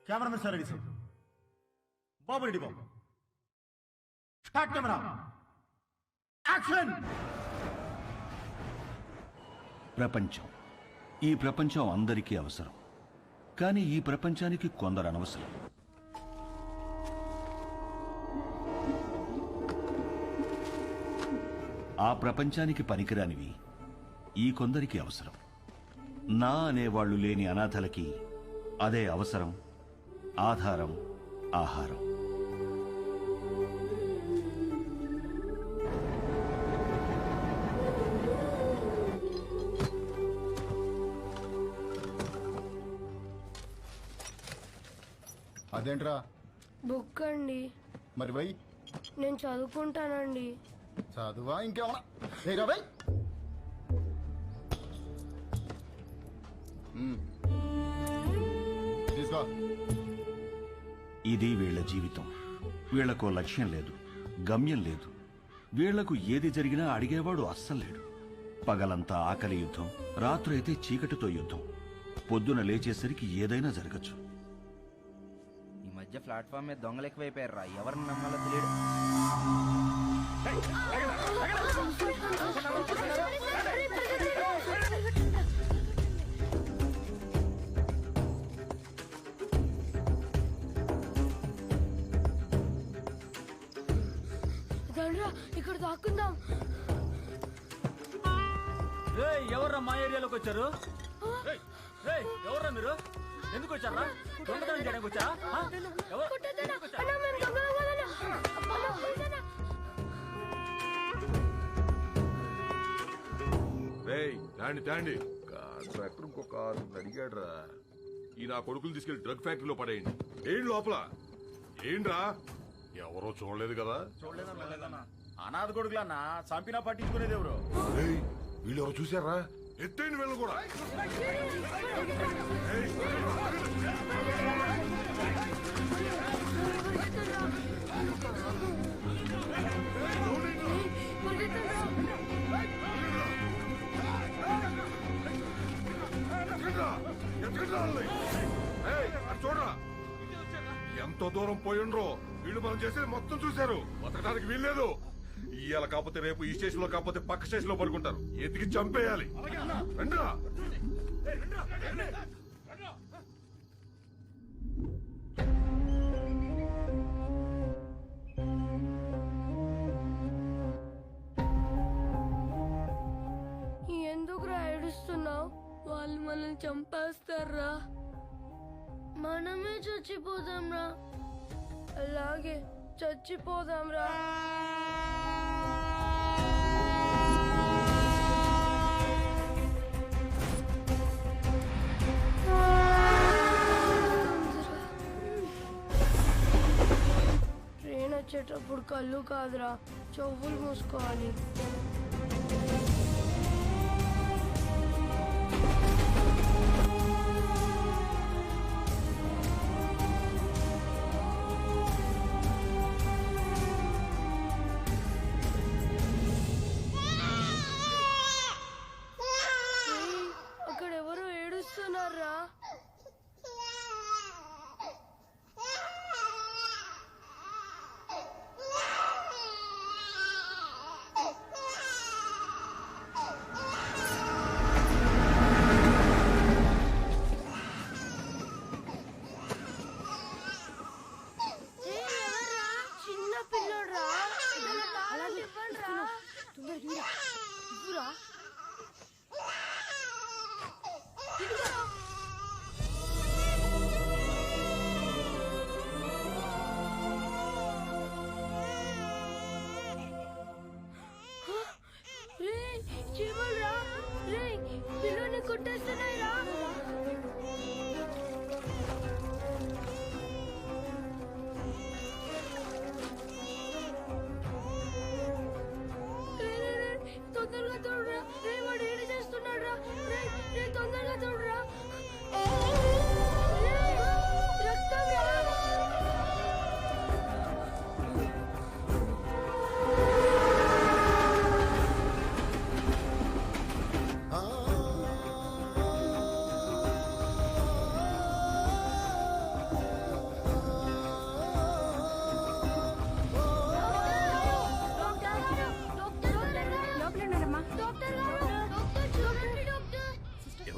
Cameraman sir ready sir. బాబు ready బాబు. Start camera. Action. ప్రపంచం. ఈ ప్రపంచం అందరికీ అవసరం. కానీ ఈ ప్రపంచానికి కొందరు అనవసరం. ఆ ప్రపంచానికి పనికిరానివి ఈ కొందరికి అవసరం. నా అనేవాళ్లు లేని అనాథలకి అదే అవసరం, ఆధారం, ఆహారం. అదేంట్రా? బుక్ అండి. మరి వై? నేను చదువుకుంటానండి. చదువా ఇంకేమన్నా? బై తీసుకో. ఇది వీళ్ల జీవితం. వీళ్లకో లక్ష్యం లేదు, గమ్యం లేదు. వీళ్లకు ఏది జరిగినా అడిగేవాడు అస్సలు లేడు. పగలంతా ఆకలి యుద్ధం, రాత్రైతే చీకటితో యుద్ధం. పొద్దున లేచేసరికి ఏదైనా జరగచ్చు. ఈ మధ్య ప్లాట్ఫామ్ మీద దొంగలు ఎక్కువైపోయారా, ఎవరిని నమ్మాలో తెలియదు. ఇక్కడ దాక్కుందాం. ఎవర్రా మా ఏరియాలోకి వచ్చారు? ఎవర్రా మీరు? ఎందుకు వచ్చారా? దొంగతనం చేయడానికి వచ్చా? తాండి కాంట్రాక్టర్ ఇంకొక 6 అడిగాడు రా. ఈ నా కొడుకులు తీసుకెళ్లి డ్రగ్ ఫ్యాక్టరీలో పడేయండి. ఏంటి లోపల? ఏంట్రా? ఎవరో చూడలేదు కదా? అనాథ కొడుకులన్నా చంపినా పట్టించుకునేది ఎవరు? వీళ్ళు ఎవరు చూసారా? ఎత్తైన వీళ్ళు కూడా. చూడరా ఎంతో దూరం పోయిండ్రో. వీళ్ళు మనం చేసేది మొత్తం చూశారు. బతకడానికి వీల్లేదు. ఇవాళ కాకపోతే రేపు ఈ స్టేషన్ లో కాకపోతే పక్క స్టేషన్ లో పడుకుంటారు. ఎతికి చంపేయాలి. రండిరా. ఎందుకురా ఏడుస్తున్నావు? వాళ్ళు మనల్ని చంపేస్తారా? మనమే చచ్చిపోదాంరా. అలాగే చచ్చిపోదాంరా. ట్రైన్ వచ్చేటప్పుడు కళ్ళు కాదురా, చెవులు మూసుకోవాలి.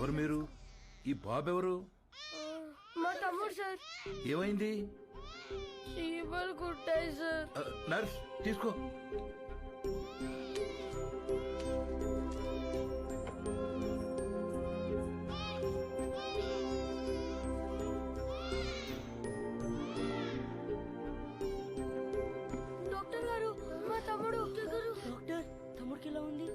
ఎవరు మీరు? ఈ బాబు ఎవరు? మా తమ్ముడు సార్. ఏమైంది? చీమలు కుట్టాయి సార్. నర్స్ తీసుకో. డాక్టర్ గారు మా తమ్ముడు. డాక్టర్ తమ్ముడికి ఎలా ఉంది?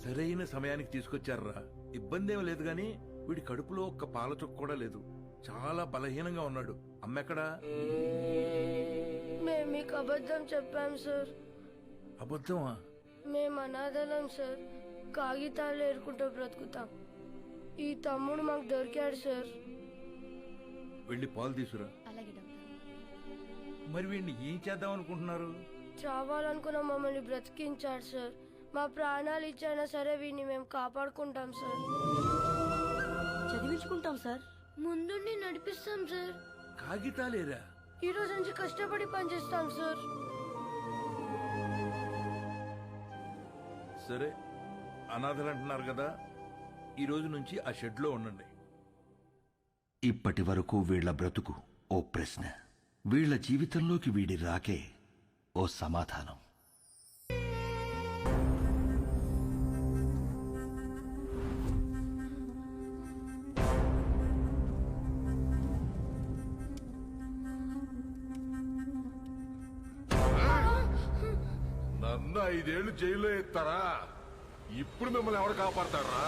సరైన సమయానికి తీసుకొచ్చారా? ఇబ్బంది ఏం లేదు గాని వీడి కడుపులో ఒక్క పాల చుక్క కూడా లేదు. చాలా బలహీనంగా ఉన్నాడు. అమ్మెక్కడా? మేము మీకు అబద్ధం చెప్పాం సార్. అబద్ధమా? మేము అనాథలం సార్. కాగితాలు ఏరుకుంటూ బ్రతుకుతాం. ఈ తమ్ముడు మాకు దొరికాడు సార్. వెళ్ళి పాలు తీసురా. మరి వీడిని ఏం చేద్దాం అనుకుంటున్నారు? చావాలనుకున్న మమ్మల్ని బ్రతికించాడు సార్. మా ప్రాణాలు ఇచ్చైనా సరే వీడిని మేము కాపాడుకుంటాం సార్. చదివించుకుంటాం సార్. ముందుండి నడిపిస్తాం సార్. కాగితాలేరా? ఈ రోజు నుంచి కష్టపడి పనిచేస్తాం సార్. సరే, అనాథలు అంటున్నారు కదా, ఈ రోజు నుంచి ఆ షెడ్ లో ఉండండి. ఇప్పటి వరకు వీళ్ల బ్రతుకు ఓ ప్రశ్న, వీళ్ల జీవితంలోకి వీడి రాకే ఓ సమాధానం. నన్ను 5 ఏళ్ళు జైల్లో ఎత్తారా? ఇప్పుడు మిమ్మల్ని ఎవరు కాపాడతారా?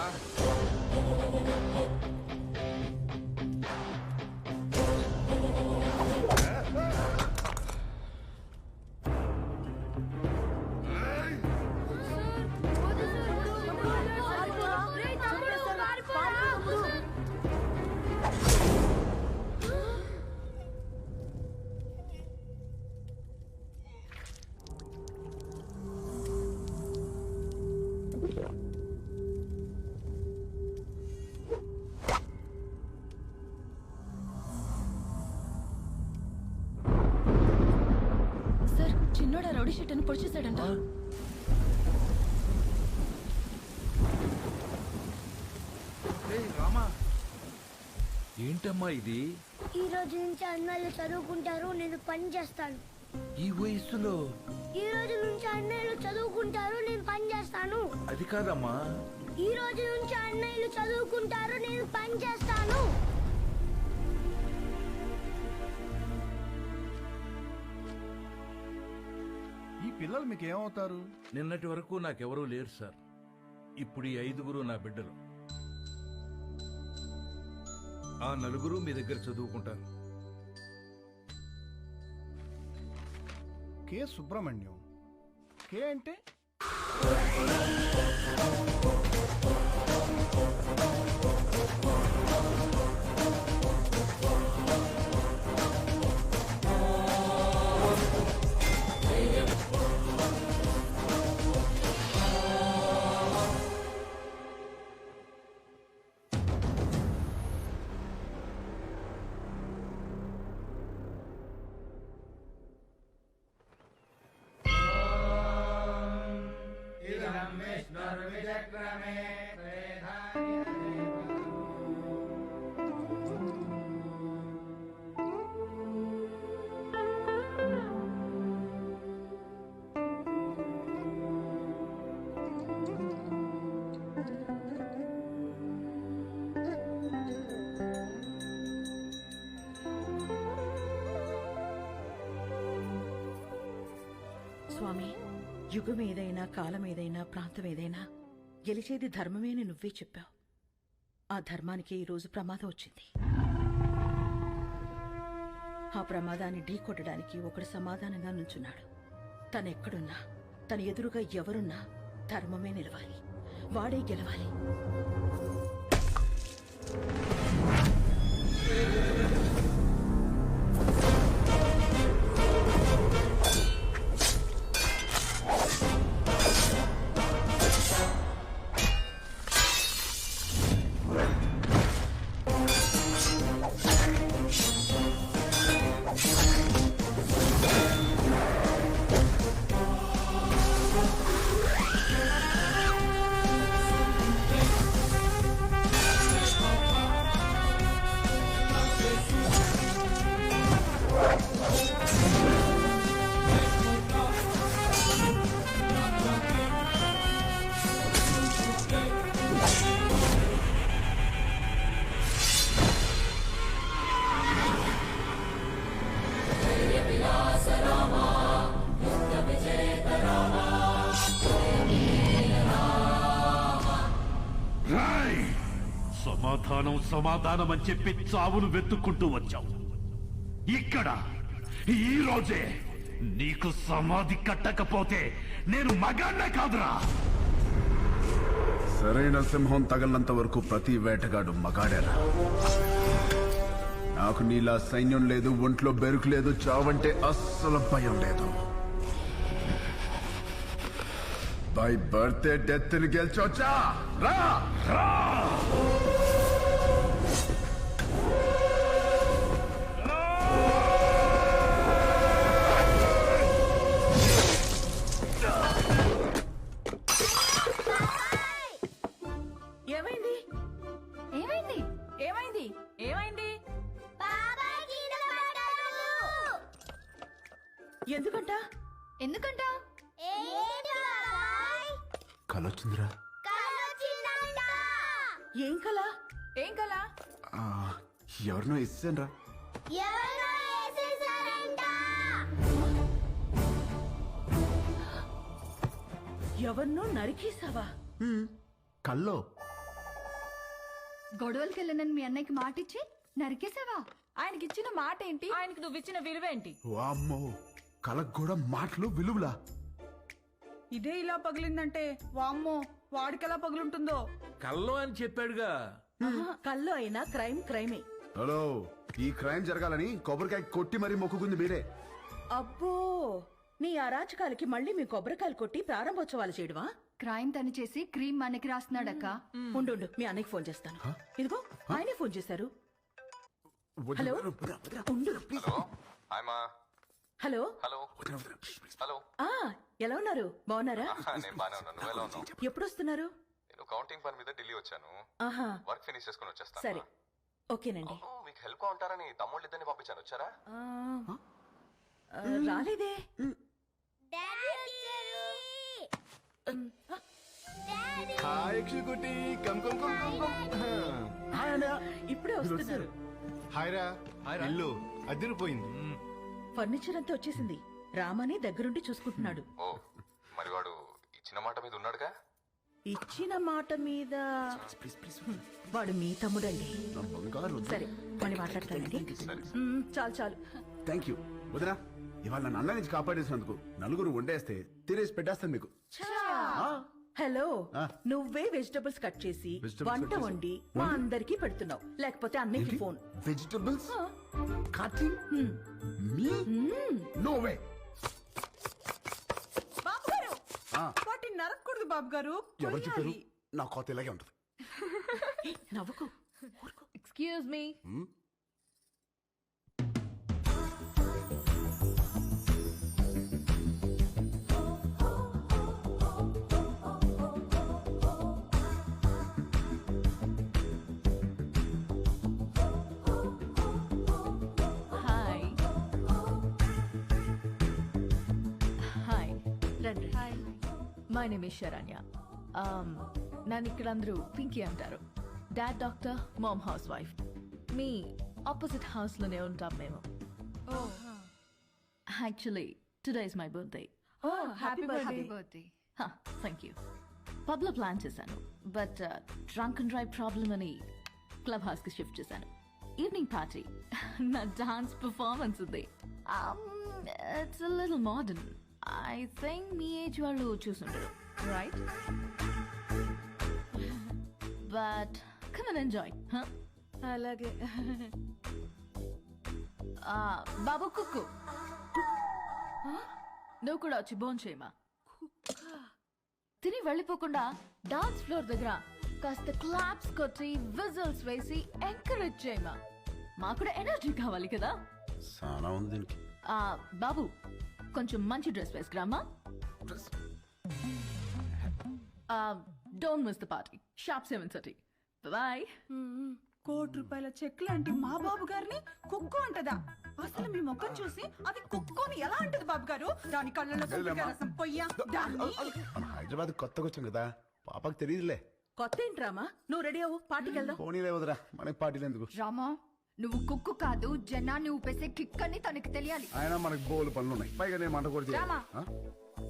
సార్, చిన్నోడా రౌడీ షీట్ అని పొడిచేశాడంట. రామా, ఏంటమ్మా ఇది? ఈ రోజు నుంచి అన్నయ్యలు చదువుకుంటారు, నేను పని చేస్తాను. ఈ వయస్సులో? ఈ రోజు నుంచి అన్నయ్యలు చదువుకుంటారు, నేను పని చేస్తాను. అది కాదమ్మా. ఈ రోజు నుంచి అన్నయ్యలు చదువుకుంటారు, నేను పని చేస్తాను. ఈ పిల్లలు మీకు ఏమవుతారు? నిన్నటి వరకు నాకెవరూ లేరు సార్. ఇప్పుడు ఈ 5గురు నా బిడ్డలు. ఆ 4 మీ దగ్గర చదువుకుంటారు. కే సుబ్రహ్మణ్యం. కే అంటే? స్వామి, యుగం ఏదైనా, కాలం ఏదైనా, ప్రాంతం ఏదైనా గెలిచేది ధర్మమే అని నువ్వే చెప్పావు. ఆ ధర్మానికి ఈరోజు ప్రమాదం వచ్చింది. ఆ ప్రమాదాన్ని ఢీకొట్టడానికి ఒకడు సమాధానంగా నుంచున్నాడు. తనెక్కడున్నా, తన ఎదురుగా ఎవరున్నా ధర్మమే నిలవాలి, వాడే గెలవాలి. సమాధానం సమాధానం అని చెప్పి చావును వెతుక్కుంటూ వచ్చావు. ఇక్కడ ఈ రోజే నీకు సమాధి కట్టకపోతే నేను మగాన్నే కాదురా. సరైన సింహం తగలంత వరకు ప్రతి వేటగాడు మగాడేరా. నాకు నీలా సైన్యం లేదు, ఒంట్లో బెరుకు లేదు, చావంటే అస్సలు భయం లేదు. బై బర్త్డే డెత్ ని గెలిచొచ్చా రా రా. ఏమైంది ఏమైంది ఏమైంది ఏమైంది? బాబాయ్ కింద పడ్డాడు. ఎందుకంట? ఎందుకంట? ఏంటి బాబాయ్? కలొచ్చిందిరా. కళ్ళొచ్చిందంట. ఏం కల? ఏం కల? ఎవరినో ఇస్తానరా. ఎవరో వేసేసారంట. ఎవరినో నరికేసావా? కల్లో గొడవలకి వెళ్ళనని మీ అన్నయ్యకి మాటిచ్చి నరికేసావా? ఆయనకి ఇచ్చిన మాట ఏంటి? ఆయనకి నువ్వు ఇచ్చిన విలువేంటి? వామ్మో, కలకు కూడా మాటలు విలువలా. ఇదే ఇలా పగిలిందంటే వామ్మో వాడికెలా పగులుంటుందో. కల్లో అని చెప్పాడుగా. కల్లో అయినా క్రైమ్ క్రైమే. హలో, ఈ క్రైమ్ జరగాలని కొబ్బరికాయ కొట్టి మరీ మొక్కుకుంది మీరే. అబ్బో, నీ అరాచకాలకి మళ్ళీ మీ కొబ్బరికాయలు కొట్టి ప్రారంభోత్సవాలు చేయడమా? క్రైమ్ తను చేసి క్రీమ్ మనకి రాస్తున్నాడక్క. ఉండు మీ అన్నయ్యకి ఫోన్ చేస్తాను. ఇదిగో ఆయనే ఫోన్ చేశారు. హలో ఉండు ప్లీజ్. హలో హలో హలో ఆ ఎలా ఉన్నారు? బాగున్నారా? నేను బానే ఉన్నాను. నువ్వు ఎలా ఉన్నావు? ఎప్పుడు వస్తున్నారు? నేను కౌంటింగ్ పని మీద ఢిల్లీ వచ్చాను. ఆహా వర్క్ ఫినిష్ చేసుకుని వచ్చేస్తాను. సరే ఓకేనండి. మీకు హెల్ప్ గా ఉంటారని తమ్ముళ్ళు ఇద్దరిని పంపించాను. వచ్చారా? రాలేదే. ఇప్పుడే వస్తున్నారు. ఇల్లు అదిరిపోయింది. ఫర్నిచర్ అంతా వచ్చేసింది. రామని దగ్గరుండి చూసుకుంటున్నాడు. ఓ, మరి వాడు ఇచ్చిన మాట మీద ఉన్నాడుగా? ఇచ్చిన మాట మీద వాడు మీ తమ్ముడండి. సరే మళ్ళీ మాట్లాడతానండి. చాలు చాలు. థ్యాంక్ యూ వదినా. ఇవాళ నన్ను అన్న నుంచి కాపాడేసినందుకు నలుగురు వండేస్తే తినేసి పెట్టేస్తాను మీకు. హలో, నువ్వే వెజిటబుల్స్ కట్ చేసి వంట వండి మా అందరికి పెడుతున్నావు. లేకపోతే అన్నయ్యకి ఫోన్. వెజిటబుల్స్ కటింగ్ మీ నో వే. బాబు గారు వాటిని నరకూడదు బాబు గారు. ఎవరు చెప్పారు? నా కోత ఇలాగే ఉంటుంది. నవ్వుకు. Excuse me. My name is Saranya. నన్ను ఇక్కడ అందరూ పింకీ అంటారు. Dad doctor, mom housewife. మీ ఆపోజిట్ హౌస్లోనే ఉంటాం మేము. Actually today is my birthday. Happy birthday. Thank you. పబ్లో ప్లాన్ చేశాను, but drunk and drive problem అని క్లబ్ హౌస్కి షిఫ్ట్ చేశాను. ఈవినింగ్ పార్టీ, నా డాన్స్ పర్ఫార్మెన్స్ ఉంది. It's a little modern. I think మీ ఏజ్ వాళ్ళు చూసుంటారు, right? But come and enjoy. అలాగే. బాబు కుక్కు, నువ్వు కూడా వచ్చి బోన్ చేయమా. తిని వెళ్ళిపోకుండా డాన్స్ ఫ్లోర్ దగ్గర కాస్త క్లాప్స్ కొట్టి విజిల్స్ వేసి ఎంకరేజ్ చేయమా. మాకు కూడా ఎనర్జీ కావాలి కదా. చాలా ఉంది దీనికి. బాబు కొంచెం మంచి డ్రెస్ వేసుకురామా. Don't miss the party. Sharp 7:30. Bye. ₹1,00,00,000 cheque లాంటి మా బాబు గారిని కుక్కు అంటదా? అసలు మీ ముఖం చూసి అది కుక్కుని ఎలా అంటది బాబు గారు? దాని కళ్ళలో రసం పొయ్యా. హైదరాబాద్ కొత్తగా వచ్చాం కదా, పాపకు తెలియదులే. కొత్త ఏంట్రామా? నువ్వు రెడీ అవ్వు, పార్టీకి వెళ్దాం. పోనీలే వదరా, మనకి పార్టీలు ఎందుకు? రామా, నువ్వు కుక్కు కాదు, జనాన్ని ఊపేసే కిక్ అని తనకి తెలియాలి. ఆయన మనకి బోలు పనులు ఉన్నాయి, పైగా నేను మంట కూడా రామా,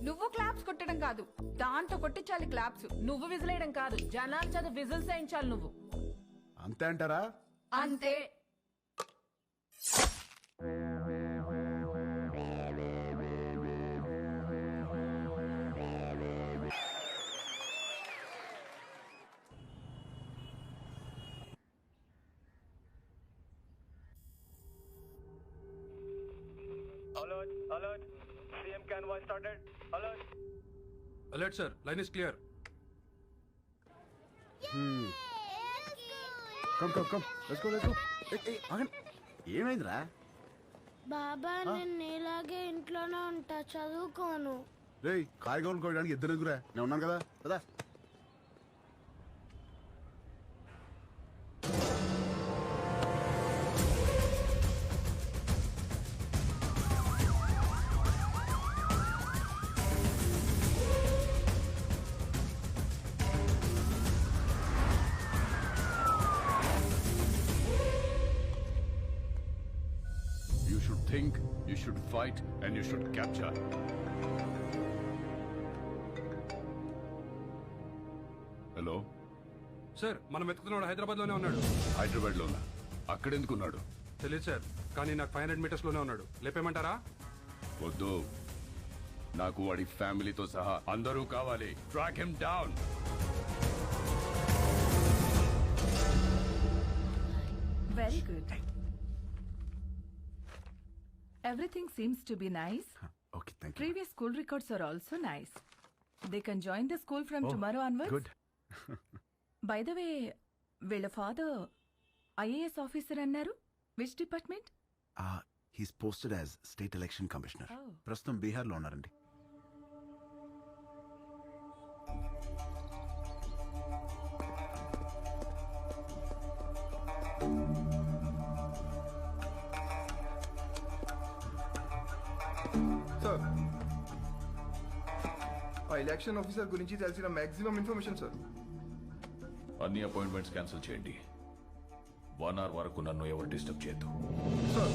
నువ్వు క్లాప్స్ కొట్టడం కాదు, దాంతో కొట్టించాలి క్లాప్స్. నువ్వు విజిలేయడం కాదు, జనాల చేత విజిల్స్ వేయించాలి. నువ్వు అంతే అంటారా? అంతే. Alert sir, line is clear. Come let's go. ఆగండి, ఏమైందిరా? బాబా నేను ఇలాగే ఇంట్లోనే ఉంటా, చదువుకోను. రేయ్, కాయగూరలు కోయడానికి ఇద్దరు ఎదుగురా, నేను ఉన్నాను కదా కదా. You should think, you should fight, and you should capture. Hello sir, మనం వెతుకుతున్నాడు హైదరాబాద్ లోనే ఉన్నాడు. హైదరాబాద్ లోనా? అక్కడెందుకున్నాడు? తెలియదు సార్, కానీ నాకు 500 మీటర్స్ లోనే ఉన్నాడు. లేపేమంటారా? వద్దు, నాకు వాడి ఫ్యామిలీతో సహా అందరూ కావాలి. Track him down. Very good. Everything seems to be nice. Okay, thank you. Previous school records are also nice. They can join the school from tomorrow onwards. Good. By the way, వీళ్ళ father IAS officer అన్నారు. Which department? He's posted as state election commissioner. Oh. ప్రస్తుతం బీహార్లో ఉన్నారండి. Sir, ఆ election officer గురించి తెలిసిన maximum information sir. అన్ని appointments cancel చేయండి. 1 hour వరకు నన్ను ఎవరు డిస్టర్బ్ చేయొద్దు. సార్,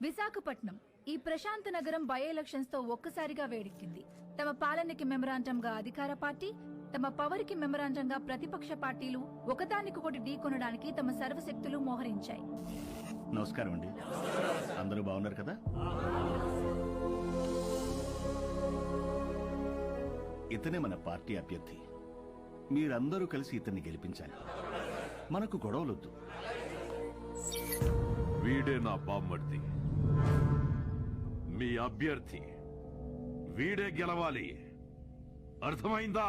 విశాఖపట్నం ఈ ప్రశాంత నగరం బై ఎలక్షన్స్ తో ఒక్కసారిగా వేడెక్కింది. తమ పాలనకి మెమరాండంగా అధికార పార్టీ, తమ పవర్ కి మెమరాండంగా ప్రతిపక్ష పార్టీలు ఒకదానికొకటి ఢీకొనడానికి తమ సర్వశక్తులు మోహరించాయి. నమస్కారం అండి, అందరూ బాగున్నారు కదా? ఇతనే మన పార్టీ అభ్యర్థి. మీరందరూ కలిసి ఇతన్ని గెలిపించాలి. మనకు గొడవలొద్దు. వీడే నా బామ్మర్ది, మీ అభ్యర్థి. వీడే గెలవాలి, అర్థమైందా?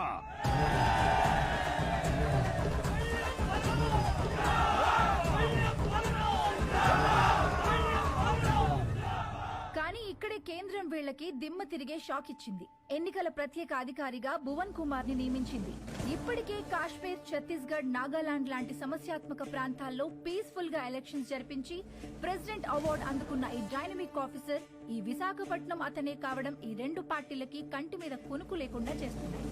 కానీ ఇక్కడే కేంద్రం వీళ్లకి దిమ్మ తిరిగే షాక్ ఇచ్చింది. ఎన్నికల ప్రత్యేక అధికారిగా భువన్ కుమార్ ని నియమించింది. ఇప్పటికే కాశ్మీర్, ఛత్తీస్గఢ్, నాగాలాండ్ లాంటి సమస్యాత్మక ప్రాంతాల్లో పీస్ఫుల్ గా ఎలక్షన్స్ జరిపించి ప్రెసిడెంట్ అవార్డు అందుకున్న ఈ డైనమిక్ ఆఫీసర్ ఈ విశాఖపట్నం అతనే కావడం ఈ రెండు పార్టీలకి కంటి మీద కునుకు లేకుండా చేస్తున్నాయి.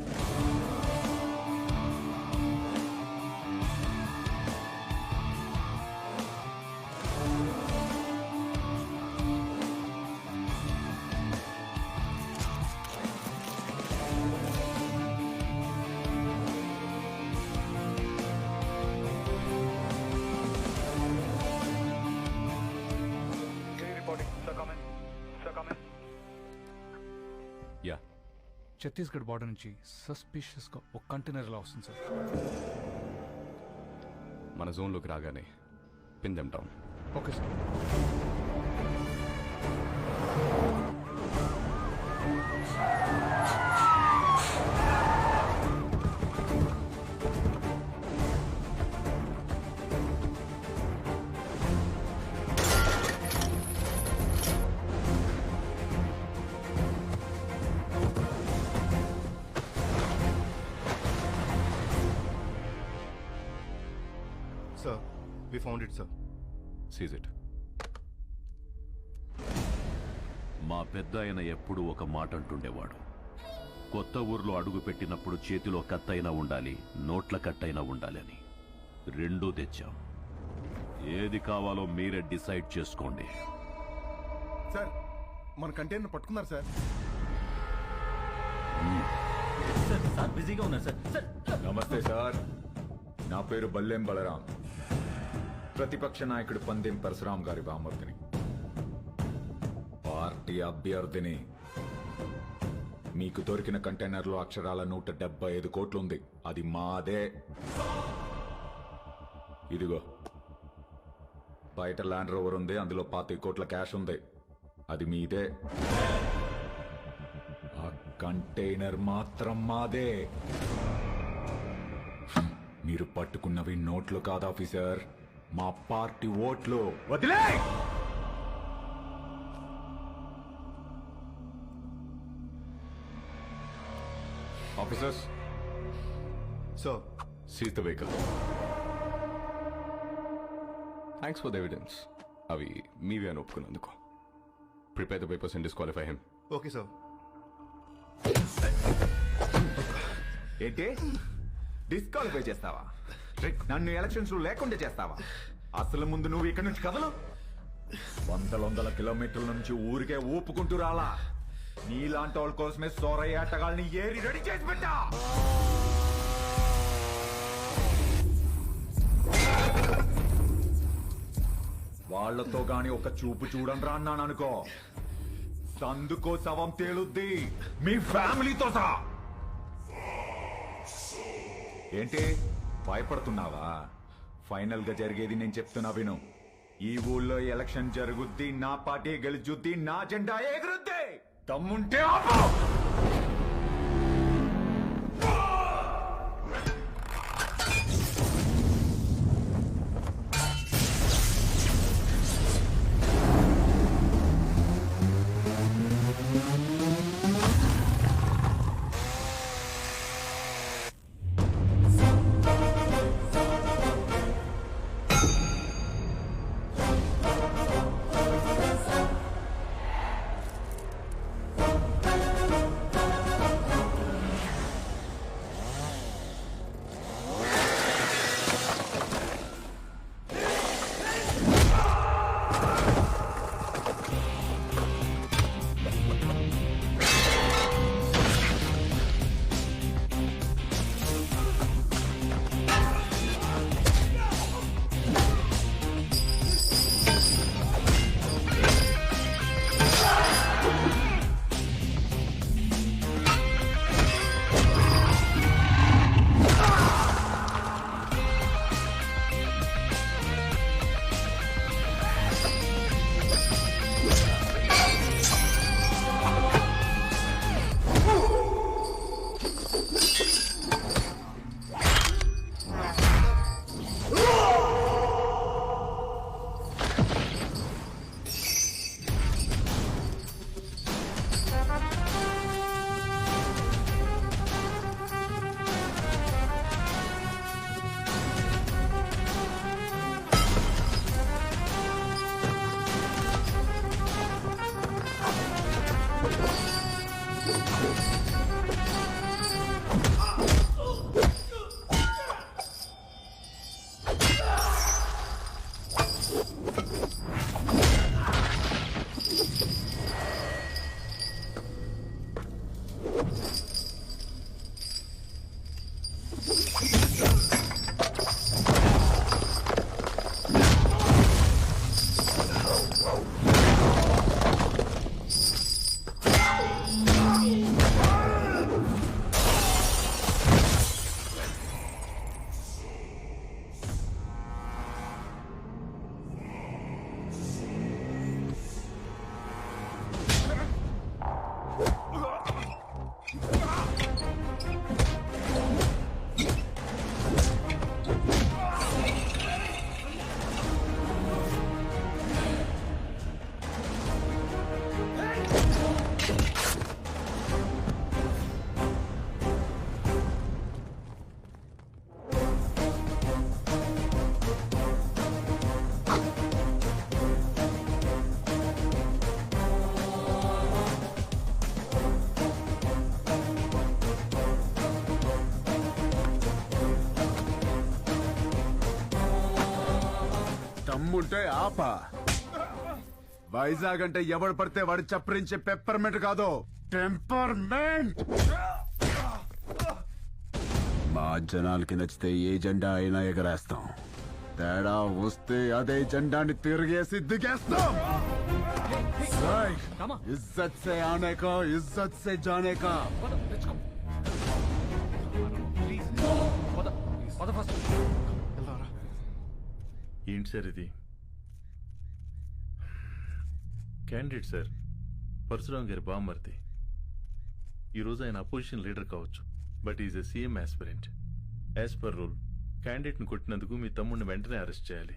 ఛత్తీస్గఢ్ బార్డర్ నుంచి సస్పిషియస్ గా ఒక కంటైనర్ ఇలా వస్తుంది సార్. మన జోన్లోకి రాగానే pin them down. Okay sir. Sir, we found it, sir. Seize it. మా పెద్ద ఆయన ఎప్పుడూ ఒక మాట అంటుండేవాడు. కొత్త ఊర్లో అడుగు పెట్టినప్పుడు చేతిలో కత్తైనా ఉండాలి, నోట్ల కట్టైనా ఉండాలి అని రెండూ తెచ్చాం. ఏది కావాలో మీరే డిసైడ్ చేసుకోండి. సార్ మన కంటైనర్ పట్టుకున్నారు సార్. సార్ బిజీగా ఉన్నారు సార్. నమస్తే సార్, నా పేరు బల్లెం బలరాం, ప్రతిపక్ష నాయకుడు పందెం పరశురాం గారి బామర్దిని, పార్టీ అభ్యర్థిని. మీకు దొరికిన కంటైనర్లో అక్షరాల 175 కోట్లు ఉంది, అది మాదే. ఇదిగో బయట ల్యాండ్ రోవర్ ఉంది, అందులో 25 కోట్ల క్యాష్ ఉంది, అది మీదే. ఆ కంటైనర్ మాత్రం మాదే. మీరు పట్టుకున్నవి నోట్లు కాదు ఆఫీసర్, మా పార్టీ ఓట్లు. వదిలే! Officers, sir seize the vehicle. Thanks for the evidence. అవి మీవి అని ఒప్పుకున్నందుకు. Prepare the papers and disqualify him. Okay sir. ఏంటి డిస్క్వాలిఫై చేస్తావా? నన్ను ఎలక్షన్స్ లో లేకుండా చేస్తావా? అసలు ముందు నువ్వు ఇక్కడి నుంచి కదలు. వందల కిలోమీటర్ల నుంచి ఊరికే ఊపుకుంటూ రాలా. నీలాంటి వాళ్ళ కోసమే సోరయ్య ఆటగాళ్ళని ఏరి రెడీ చేసి పెట్టా. వాళ్లతో గాని ఒక చూపు చూడండి రా అన్నాను అనుకో, సందుకో శవం తేలుద్ది, మీ ఫ్యామిలీతో సహా. ఏంటి భయపడుతున్నావా? ఫైనల్ గా జరిగేది నేను చెప్తున్నా విను. ఈ ఊళ్ళో ఎలక్షన్ జరుగుద్ది, నా పార్టీ గెలుచుద్ది, నా జెండా ఎగురుద్ది. దమ్ముంటే ఆపు. దమ్ముంటే ఆపా. వైజాగ్ అంటే ఎవడు పడితే వాడు చప్పరించే పెప్పర్మెంట్ కాదు, టెంపర్మెంట్. మా జనాలకి నచ్చితే ఏ జెండా అయినా ఎగరేస్తాం, తేడా వస్తే అదే జెండాని తిరిగేసి దిగేస్తాం. ఇజ్జత్ సే ఆనే కా, ఇజ్జత్ సే జానే కా. ఏంటి సార్ ఇది? క్యాండిడేట్ సార్, పరశురాం గారి బామ్మర్ది. ఈరోజు ఆయన అపోజిషన్ లీడర్ కావచ్చు, but is a CM aspirant. As per rule క్యాండిడేట్ని కొట్టినందుకు మీ తమ్ముడిని వెంటనే అరెస్ట్ చేయాలి.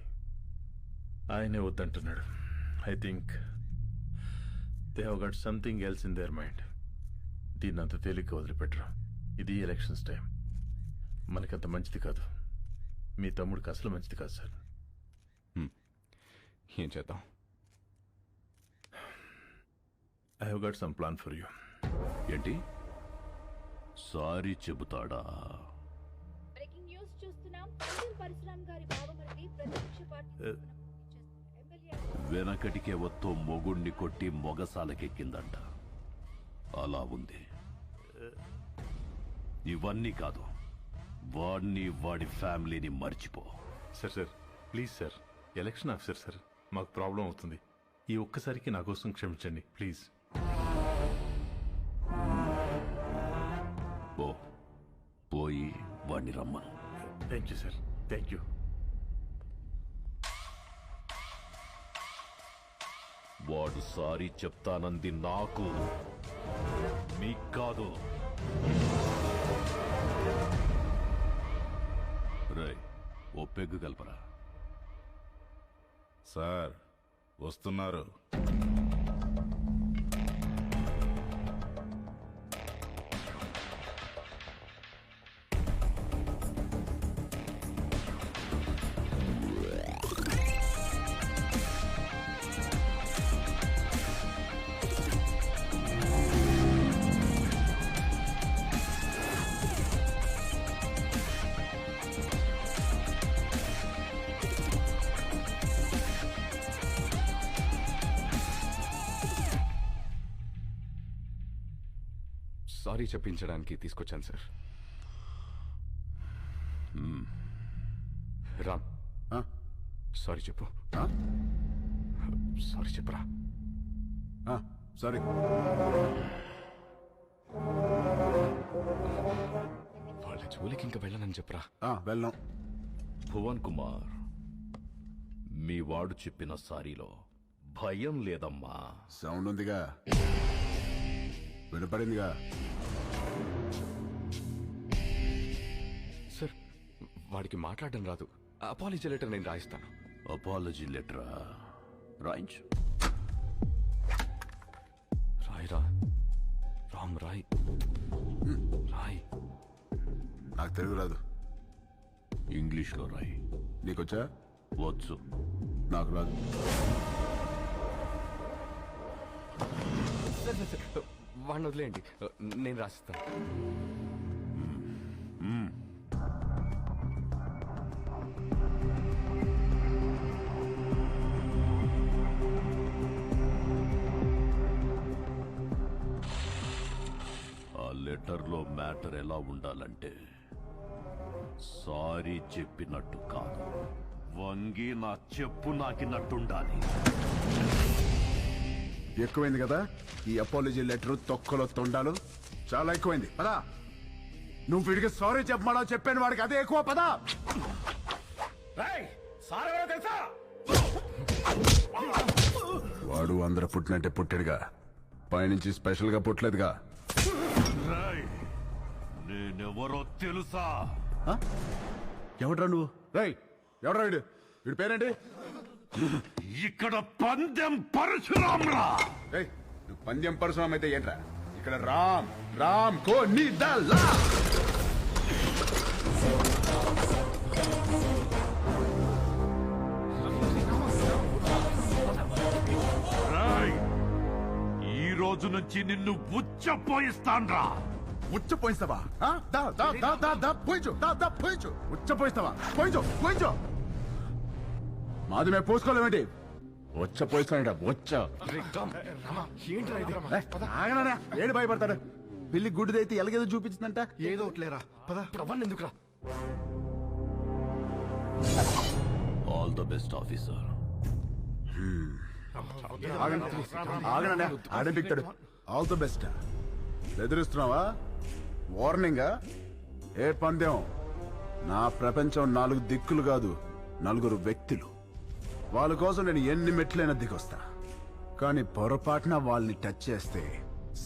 ఆయనే వద్దంటున్నాడు. I think they have got something else in their mind. దీన్ని అంత తేలిగ్గా వదిలిపెట్టరు. ఇది ఎలక్షన్స్ టైం, మనకంత మంచిది కాదు. మీ తమ్ముడికి అసలు మంచిది కాదు సార్. ఏం చేద్దాం? I have got some plan for you. ఏంటి? సారీ చెబుతాడా? బ్రేకింగ్ న్యూస్ చూస్తున్నాం. పరశురాం గారి బావమరిది ప్రతిపక్ష పార్టీ వెనకటికే వత్తో మొగుణ్ణి కొట్టి మొగసాలకెక్కిందంట. అలా ఉంది. ఇవన్నీ కాదు, వాడిని వాడి ఫ్యామిలీని మర్చిపో. Sir sir please sir, election officer sir, మాకు ప్రాబ్లం అవుతుంది. ఈ ఒక్కసారికి నా కోసం క్షమించండి ప్లీజ్. పోయి వాడిని రమ్మను. Thank you sir, thank you. వాడు సారీ చెప్తానంది నాకు, మీకు కాదు. రేయ్, ఓ పెగ్గు కలపరా. సార్ వస్తున్నారు. సారీ చెప్పించడానికి తీసుకొచ్చాను సార్. రామ్, సారీ చెప్పు. సారీ చెప్పురా. సారీ. వాళ్ళ జోలికి ఇంకా వెళ్ళనని చెప్పరా. వెళ్ళాం. భువన్ కుమార్, మీ వాడు చెప్పిన సారీలో భయం లేదమ్మా. సౌండ్ ఉందిగా, వినపడిందిగా. సార్, వాడికి మాట్లాడడం రాదు. అపాలజీ లెటర్ నేను రాయిస్తాను. అపాలజీ లెటరా? రాయించు. రాయిరా. రామ్ రాయ్. రాయ్. నాకు తెలుగు రాదు. ఇంగ్లీష్లో రాయి. నీకొచ్చా? వచ్చు. నాకు రాదు. వాడిని వదిలేయండి, నేను రాసిస్తాను. ఆ లెటర్లో మ్యాటర్ ఎలా ఉండాలంటే, సారీ చెప్పినట్టు కాదు, వంగి నా చెప్పు నాకినట్టుండాలి. ఎక్కువైంది కదా ఈ అపాలజీ లెటర్, తొక్కలో తొండాలు. చాలా ఎక్కువైంది. పదా, నువ్వు వీడికి సారీ చెప్పమా చెప్పాను, వాడికి అదే ఎక్కువ. పదా. వాడు అందరూ పుట్టినట్టే పుట్టాడుగా, పైనుంచి స్పెషల్ గా పుట్టలేదుగా. నేనెవరో తెలుసా? ఎవడ్రా నువ్వు? రేయ్, ఎవడ్రా వీడు? వీడి పేరేంటి? ఇక్కడ పందెం పరశురామ్రా. నువ్వు పందెం పరశురామ్ అయితే ఏంట్రా? ఇక్కడ రామ్ రామ్ కో నిదలా. ఈ రోజు నుంచి నిన్ను ఉచ్చపోయిస్తాన్రా. ఉచ్చపోయిస్తావా? పోయించు. ఉచ్చపోయిస్తావా? పోయించు. మాది మేము పోసుకోలేమేంటి? వచ్చ పోయిస్తాడ వచ్చ. ఆగనా ఏడు భయపడతాడు? పిల్లి గుడ్డిదైతే ఎలాగేదో చూపించిందంట. ఏదో ఒకట్లేరా పద ప్రవన్ ఎందుకురా. All the best officer. ఆగనా ఆడే పిక్తాడు. All the best. బెదిరిస్తున్నావా? వార్నింగా? ఏ పందెం? నా ప్రపంచం 4 దిక్కులు కాదు, 4 వ్యక్తులు. వాళ్ళ కోసం నేను ఎన్ని మెట్లైనా దిగొస్తా. కానీ పొరపాటున వాళ్ళని టచ్ చేస్తే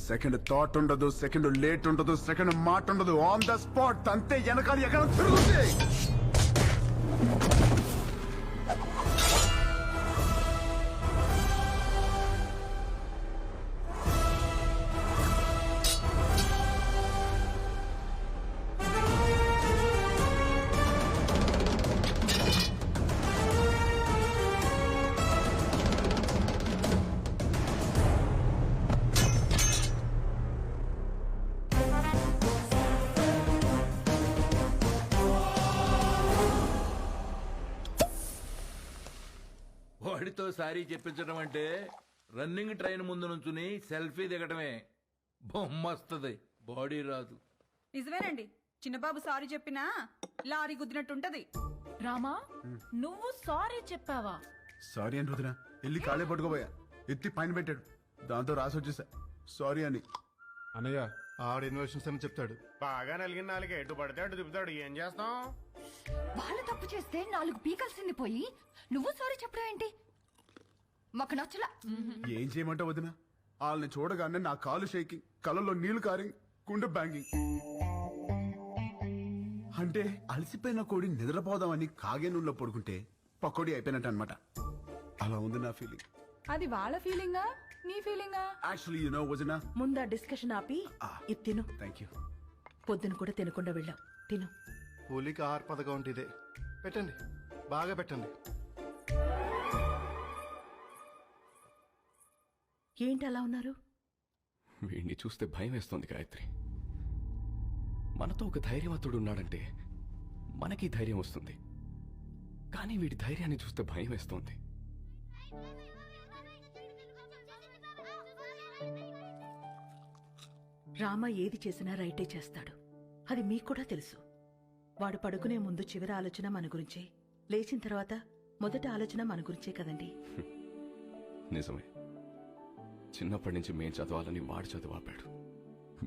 సెకండ్ థాట్ ఉండదు, సెకండ్ లేట్ ఉండదు, సెకండ్ మాట ఉండదు. ఆన్ ద స్పాట్ అంతే. వెనకాల ఎక్కడ తిరుగుతుంది. వాడితో సారీ చెప్పించడం అంటే రన్నింగ్ ట్రైన్ ముందు నుంచుని సెల్ఫీ దిగటమే. బొమ్మస్తుంది, బాడీ రాదు. నిజమేనండి, చిన్నబాబు సారీ చెప్పినా లారీ గుద్దినట్టుంటది. రామా, నువ్వు సారీ చెప్పావా? సారీ అని రుదిన వెళ్ళి కాళ్ళే పట్టుకోబోయా. ఎత్తి పైన పెట్టాడు. దాంతో రాసి వచ్చేసా సారీ అని. అన్నయ్య ఆవిడ ఇన్వెషన్స్ అని చెప్తాడు. బాగా నలిగిన నాలుగే ఎటు పడితే అటు తిప్పుతాడు. ఏం చేస్తాం? వాళ్ళు తప్పు చేస్తే 4 పీకల్సింది పోయి నువ్వు సారీ చెప్పడం ఏంటి? మాకు నచ్చలా. ఏం చేయమంటావు వదిన? వాళ్ళని చూడగానే నా కాలు షేకింగ్, కళ్ళల్లో నీళ్లు కారింగ్, గుండె బ్యాంగింగ్. అంటే అలసిపోయిన కోడి నిద్రపోదామని కాగే నూనెలో పడుకుంటే పకోడీ అయిపోయినట్టు అనమాట. అలా ఉంది నా ఫీలింగ్. అది వాళ్ళ ఫీలింగా నీ ఫీలింగా? యాక్చువల్లీ యు నో వదిన, ముందా డిస్కషన్ ఆపి ఇది తిను. Thank you. పొద్దున కూడా తినకుండా వెళ్ళాం. తిను. హోలీకి ఆహార పథకం అంటే ఇదే. పెట్టండి, బాగా పెట్టండి. ఏంటి అలా ఉన్నారు? వీడిని చూస్తే భయం వేస్తోంది గాయత్రి. మనతో ఒక ధైర్యవంతుడు ఉన్నాడంటే మనకి ధైర్యం వస్తుంది, కానీ వీడి ధైర్యాన్ని చూస్తే భయం వేస్తోంది. రామ ఏది చేసినా రైటే చేస్తాడు, అది మీకు కూడా తెలుసు. వాడు పడుకునే ముందు చివరి ఆలోచన మన గురించే, లేచిన తర్వాత మొదటి ఆలోచన మన గురించే కదండి. నిజమే. చిన్నప్పటి నుంచి మేం చదవాలని వాడు చదువాపాడు,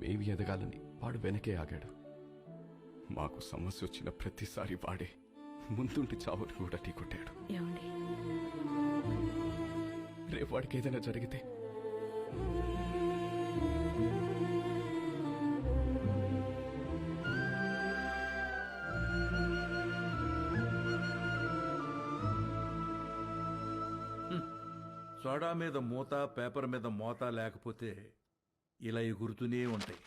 మేమి ఎదగాలని వాడు వెనకే ఆగాడు. మాకు సమస్య వచ్చిన ప్రతిసారి వాడే ముందుండి చావుని కూడా ఢీకొట్టాడు. ఏమండి, రేపు వాడికి ఏదైనా జరిగితే సోడా మీద మూత, పేపర్ మీద మోత లేకపోతే ఇలా ఎగురుతూనే ఉంటాయి.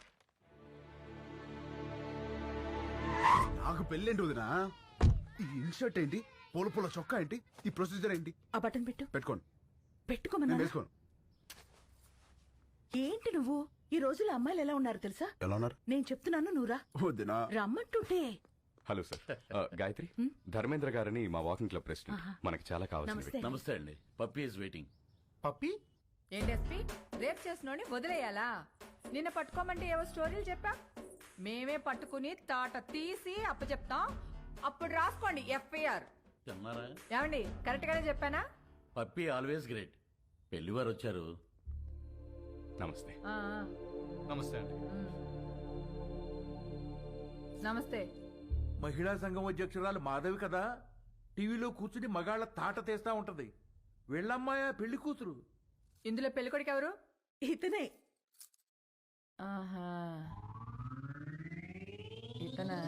నాకు పెళ్ళేంటి వదినా? ఈ ఇన్షర్ట్ ఏంటి? పూల పూల చొక్కా ఏంటి? ఈ ప్రొసీజర్ ఏంటి? ఆ బటన్ పెట్టు. పెట్టుకోండి. పెట్టుకోమన్నా? నేను వేసుకోను. ఏంటి నువ్వు? ఈ రోజుల్లో అమ్మాయిలు ఎలా ఉన్నారు తెలుసా? ఎలా ఉన్నారు? నేను చెప్తున్నాను, నువ్వురా. వదినా రమ్మంటుంటే. హలో సార్, గాయత్రి, ధర్మేంద్ర గారని మా వాకింగ్ క్లబ్ ప్రెసిడెంట్. మనకి చాలా కావాల్సింది. నమస్తే అండి. Puppy is waiting. పప్పి ఏంటి ఎస్పీ, రేప్ చేసినోని వదిలేయాలా? నిన్న పట్టుకోమంటే ఏవో స్టోరీలు చెప్పా. మేమే పట్టుకుని తాట తీసి అప్పచెప్తాం. అప్పుడు రాసుకోండి ఎఫ్ఐఆర్. తిన్నారా? ఏమండి, కరెక్ట్ గానే చెప్పానా? Puppy always great. పెళ్లివారు వచ్చారు. నమస్తే. ఆ, నమస్తే అండి. నమస్తే. మహిళా సంఘం అధ్యక్షురాలు మాధవి కదా, టీవీలో కూర్చుని మగాళ్ళ తాట తీస్తా ఉంటది. వీళ్ళమ్మాయ పెళ్లి కూతురు. ఇందులో పెళ్ళికొడుకు ఎవరు? ఇతనే. ఆహా, ఇతనా?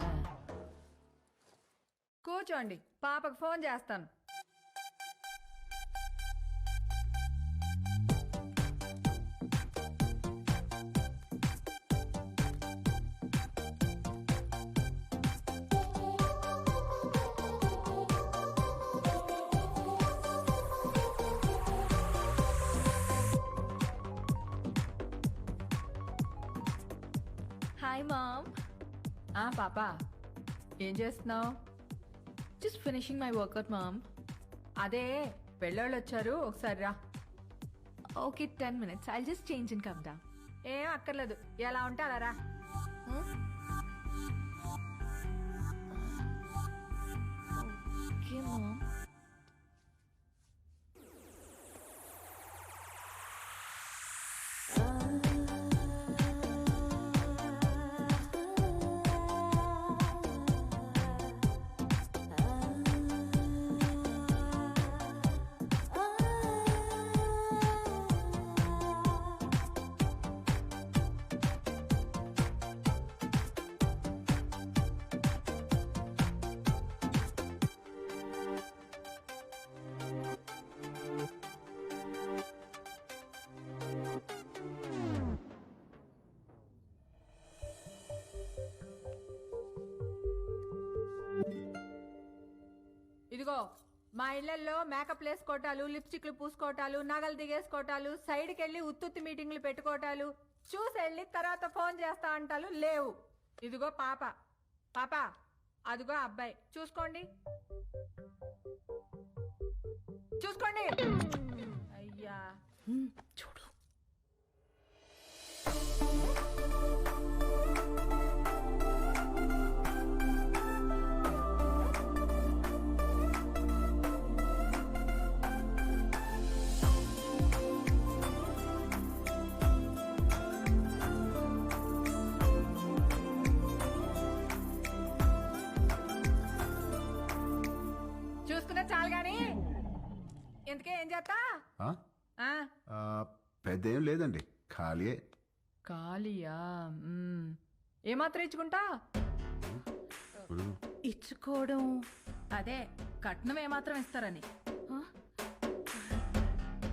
కూర్చోండి, పాపకు ఫోన్ చేస్తాను. Hi mom. పాప ఏం చేస్తున్నావు? Just finishing my workout mom. అదే పెళ్ళోళ్ళు వచ్చారు, ఒకసారి రా. Okay, 10 minutes. I'll just change and come down. ఏం అక్కర్లేదు, ఎలా ఉంటే అలా రా. Okay, Mom. ఇదిగో మా ఇళ్లలో మేకప్ వేసుకోవటాలు, లిప్స్టిక్లు పూసుకోవటాలు, నగలు దిగేసుకోవటాలు, సైడ్కి వెళ్ళి ఉత్తుత్తి మీటింగ్లు పెట్టుకోవటాలు, చూసి వెళ్ళి తర్వాత ఫోన్ చేస్తా అంటాలు లేవు. ఇదిగో పాప, పాప అదిగో అబ్బాయి, చూసుకోండి చూసుకోండి. అయ్యా చూడు. చూసుకున్నా చాలు గాని ఇంతకే ఏం చేస్తా? పెద్ద ఏం లేదండి, ఖాళీయే. ఖాళీయా? ఏమాత్రం ఇచ్చుకుంటా? ఇచ్చుకోవడం అదే కట్నం ఏమాత్రం ఇస్తారని.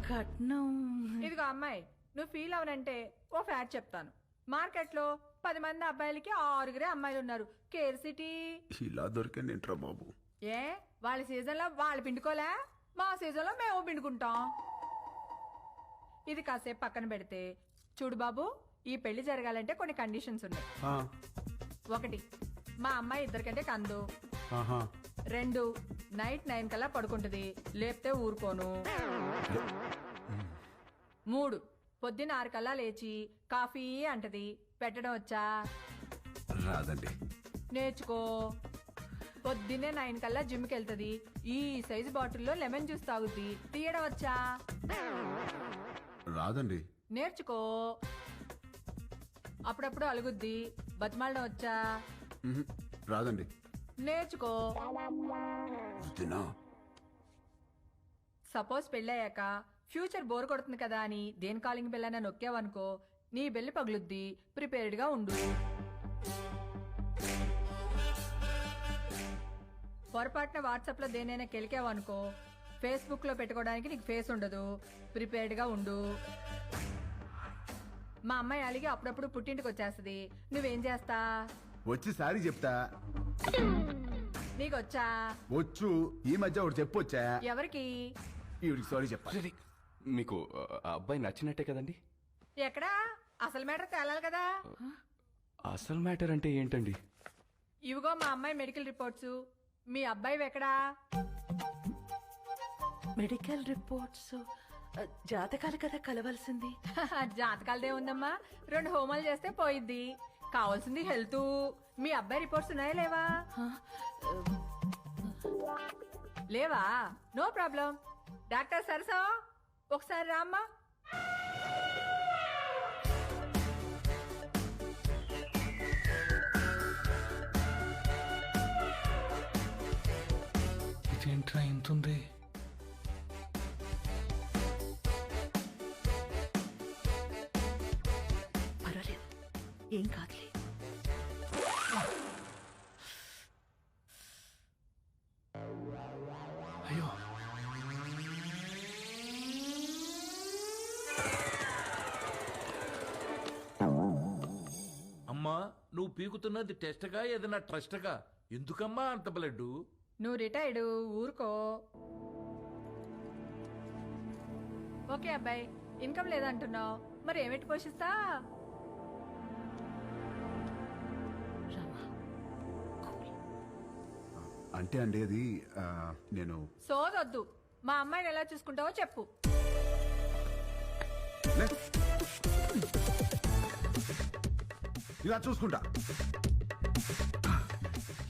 కట్నం. ఇదిగో అమ్మాయి, నువ్వు ఫీల్ అవనంటే ఓ ఫ్యాక్ట్ చెప్తాను. మార్కెట్లో 10 మంది అబ్బాయిలకి 6 అమ్మాయిలు ఉన్నారు. Care city. ఇలా దొరికండి ఏంట్రా బాబు? ఏ వాళ్ళ సీజన్లో వాళ్ళు పిండుకోలే, మా సీజన్లో మేము పిండుకుంటాం. ఇది కాసేపు పక్కన పెడితే చూడు బాబు, ఈ పెళ్లి జరగాలంటే కొన్ని కండిషన్స్ ఉన్నాయి. 1, మా అమ్మాయి 2 కంటే కందు. 2, నైట్ 9 కల్లా పడుకుంటుంది, లేపితే ఊరుకోను. 3, పొద్దున్న 6 కల్లా లేచి కాఫీ అంటది, పెట్టడం వచ్చా? రాదండి. నేర్చుకో. పొద్దున్నే 9 కల్లా జిమ్కి వెళ్తుంది, ఈ సైజు బాటిల్లో లెమన్ జ్యూస్ తాగుద్ది, తీయడం వచ్చా? రాదండి. నేర్చుకో. అప్పుడప్పుడు అలుగుద్ది, బతిమాలడం వచ్చా? రాదండి. నేర్చుకో. సపోజ్ పెళ్ళయ్యాక ఫ్యూచర్ బోర్ కొడుతుంది కదా అని దేని కాలింగ్ బెల్ అయినా నొక్కావనుకో, నీ బెల్లి పగులుద్ది, ప్రిపేర్డ్ గా ఉండు. పొరపాటున వాట్సాప్ లో దేనైనా కెలికావనుకో, ఫేస్బుక్ లో పెట్టుకోవడానికి నీకు ఫేస్ ఉండదు, ప్రిపేర్డ్ గా ఉండు. మా అమ్మాయి అలిగి అప్పుడప్పుడు పుట్టింటికి వచ్చేస్తుంది, నువ్వేం చేస్తా? వచ్చి సారీ చెప్తా. నీకొచ్చా? వచ్చు. ఈ మధ్య ఒకటి చెప్పొచ్చా? ఎవరికి? ఈవిడికి సారీ చెప్పాలి. మీకు ఆ అబ్బాయి నచ్చినట్టే కదండి? ఎక్కడా? అసలు మ్యాటర్ తేలాలి కదా. అసలు మ్యాటర్ అంటే ఏంటండి? ఇవిగో మా అమ్మాయి మెడికల్ రిపోర్ట్స్. మీ అబ్బాయి ఎక్కడా? మెడికల్ రిపోర్ట్స్, జాతకాలు కదా కలవాల్సింది. జాతకాలదే ఉందమ్మా, 2 హోమాలు చేస్తే పోయిద్ది. కావాల్సింది హెల్త్. మీ అబ్బాయి రిపోర్ట్స్ ఉన్నాయా లేవా? లేవా? No problem. డాక్టర్ సరసా ఒకసారి రామ్మా. ఇదేంట్రా ఇంతుంది? పర్వాలేదు, ఏం కాదులే. అయ్యో, అమ్మా, నువ్వు పీకుతున్నది టెస్ట్గా ఏదైనా ట్రస్ట్గా? ఎందుకమ్మా అంత బ్లడ్? నువ్వు రిటైర్డ్, ఊరుకో. ఓకే అబ్బాయి, ఇన్కమ్ లేదంటున్నావు, మరి ఏమిటి పోషిస్తా? అంటే అండి అది నేను సోదొద్దు, మా అమ్మాయిని ఎలా చూసుకుంటావో చెప్పు. ఇలా చూసుకుంటా,